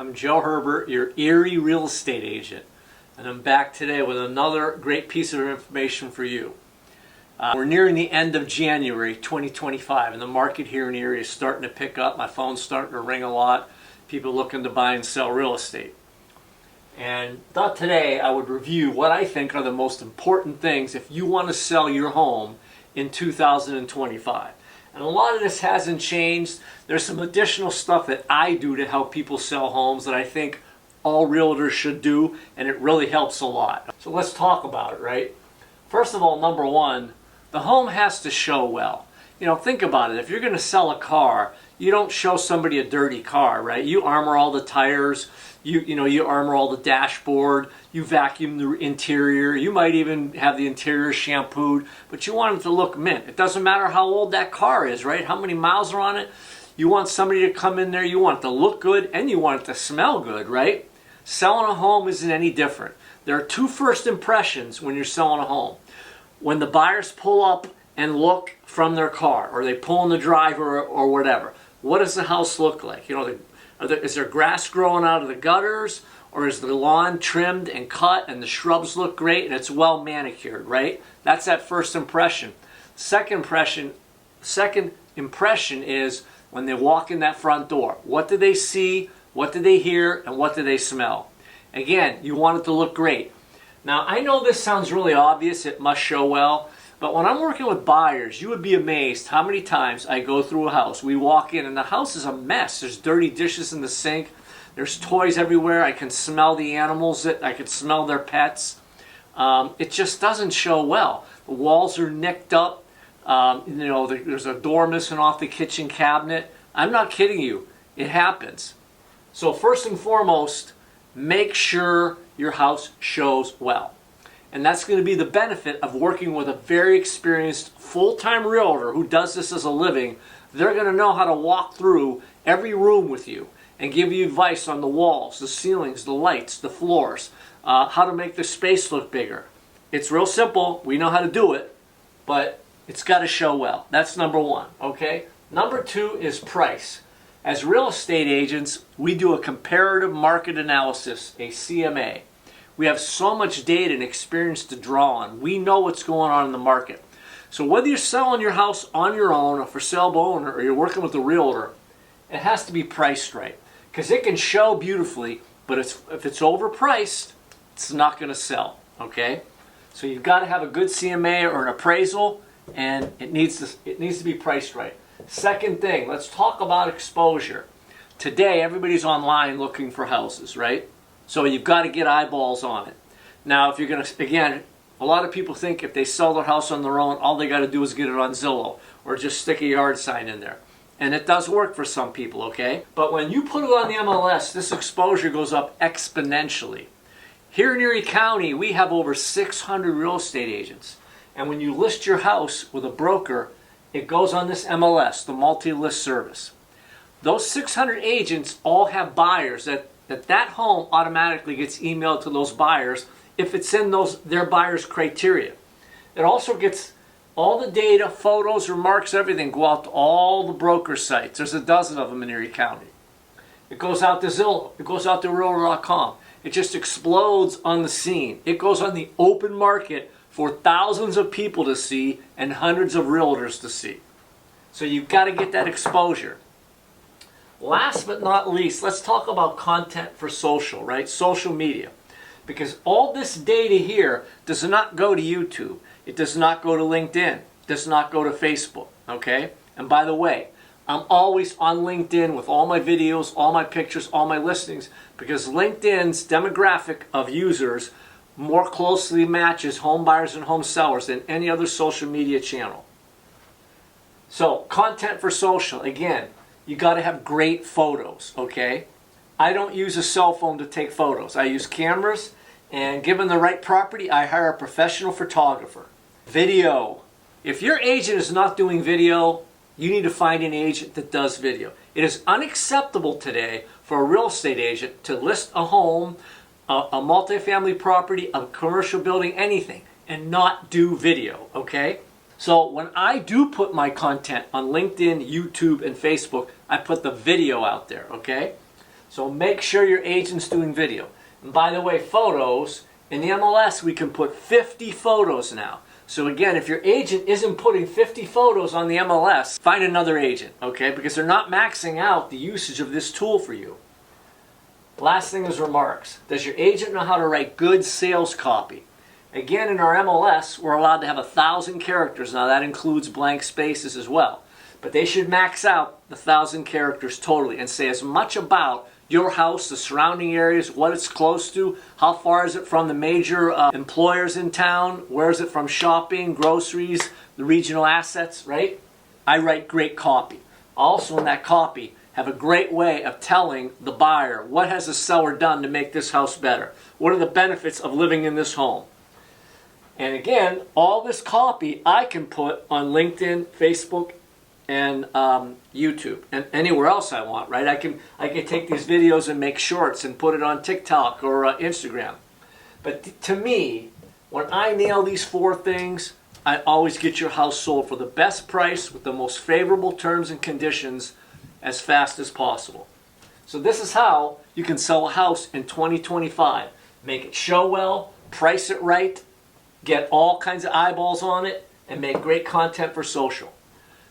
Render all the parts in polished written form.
I'm Joe Herbert, your Erie real estate agent, and I'm back today with another great piece of information for you. We're nearing the end of January 2025, and the market here in Erie is starting to pick up. My phone's starting to ring a lot. People looking to buy and sell real estate. And thought today I would review what I think are the most important things if you want to sell your home in 2025. And a lot of this hasn't changed. There's some additional stuff that I do to help people sell homes that I think all realtors should do, and it really helps a lot. So let's talk about it, right? First of all, number one, the home has to show well. You know, think about it. If you're going to sell a car, you don't show somebody a dirty car, right? You armor all the tires, you armor all the dashboard, you vacuum the interior, you might even have the interior shampooed, but you want it to look mint. It doesn't matter how old that car is, right? How many miles are on it. You want somebody to come in there, you want it to look good, and you want it to smell good, right? Selling a home isn't any different. There are two first impressions when you're selling a home. When the buyers pull up and look from their car, or they pull in the driver or whatever, what does the house look like? You know, is there grass growing out of the gutters, or is the lawn trimmed and cut and the shrubs look great and it's well manicured, right? That's that first impression. Second impression is when they walk in that front door. What do they see? What do they hear? And what do they smell? Again, you want it to look great. Now, I know this sounds really obvious. It must show well. But when I'm working with buyers, you would be amazed how many times I go through a house. We walk in and the house is a mess. There's dirty dishes in the sink. There's toys everywhere. I can smell the animals. I can smell their pets. It just doesn't show well. The walls are nicked up. There's a door missing off the kitchen cabinet. I'm not kidding you. It happens. So first and foremost, make sure your house shows well. And that's going to be the benefit of working with a very experienced full-time realtor who does this as a living. They're going to know how to walk through every room with you and give you advice on the walls, the ceilings, the lights, the floors, how to make the space look bigger. It's real simple. We know how to do it, but it's got to show well. That's number one, okay? Number two is price. As real estate agents, we do a comparative market analysis, a CMA. We have so much data and experience to draw on. We know what's going on in the market. So whether you're selling your house on your own, a for sale by owner, or you're working with a realtor, it has to be priced right. Because it can show beautifully, but if it's overpriced, it's not going to sell, okay? So you've got to have a good CMA or an appraisal, and it needs to be priced right. Second thing, let's talk about exposure. Today, everybody's online looking for houses, right? So you've got to get eyeballs on it. Now, if you're going to, again, a lot of people think if they sell their house on their own, all they got to do is get it on Zillow or just stick a yard sign in there. And it does work for some people, okay? But when you put it on the MLS, this exposure goes up exponentially. Here in Erie County, we have over 600 real estate agents. And when you list your house with a broker, it goes on this MLS, the multi-list service. Those 600 agents all have buyers that home automatically gets emailed to those buyers if it's in their buyers' criteria. It also gets all the data, photos, remarks, everything go out to all the broker sites. There's a dozen of them in Erie County. It goes out to Zillow. It goes out to Realtor.com. It just explodes on the scene. It goes on the open market for thousands of people to see and hundreds of realtors to see. So you've got to get that exposure. Last but not least, let's talk about content for social, right? Social media. Because all this data here does not go to YouTube. It does not go to LinkedIn. It does not go to Facebook, okay? And by the way, I'm always on LinkedIn with all my videos, all my pictures, all my listings, because LinkedIn's demographic of users more closely matches home buyers and home sellers than any other social media channel. So, content for social, again, you got to have great photos, okay? I don't use a cell phone to take photos. I use cameras, and given the right property, I hire a professional photographer. Video. If your agent is not doing video, you need to find an agent that does video. It is unacceptable today for a real estate agent to list a home, a multifamily property, a commercial building, anything, and not do video, okay? So when I do put my content on LinkedIn, YouTube, and Facebook, I put the video out there, okay? So make sure your agent's doing video. And by the way, photos, in the MLS we can put 50 photos now. So again, if your agent isn't putting 50 photos on the MLS, find another agent, okay? Because they're not maxing out the usage of this tool for you. Last thing is remarks. Does your agent know how to write good sales copy? Again, in our MLS, we're allowed to have 1,000 characters. Now that includes blank spaces as well. But they should max out the 1,000 characters totally and say as much about your house, the surrounding areas, what it's close to, how far is it from the major employers in town, where is it from shopping, groceries, the regional assets, right? I write great copy. Also in that copy, have a great way of telling the buyer what has the seller done to make this house better. What are the benefits of living in this home? And again, all this copy I can put on LinkedIn, Facebook, and YouTube, and anywhere else I want, right? I can take these videos and make shorts and put it on TikTok or Instagram. But to me, when I nail these 4 things, I always get your house sold for the best price with the most favorable terms and conditions as fast as possible. So this is how you can sell a house in 2025. Make it show well, price it right, get all kinds of eyeballs on it, and make great content for social.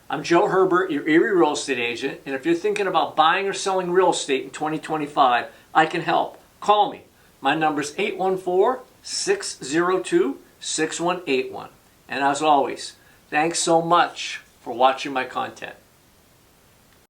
I'm Joe Herbert, your Erie real estate agent, and if you're thinking about buying or selling real estate in 2025, I can help. Call me. My number is 814-602-6181. And as always, thanks so much for watching my content.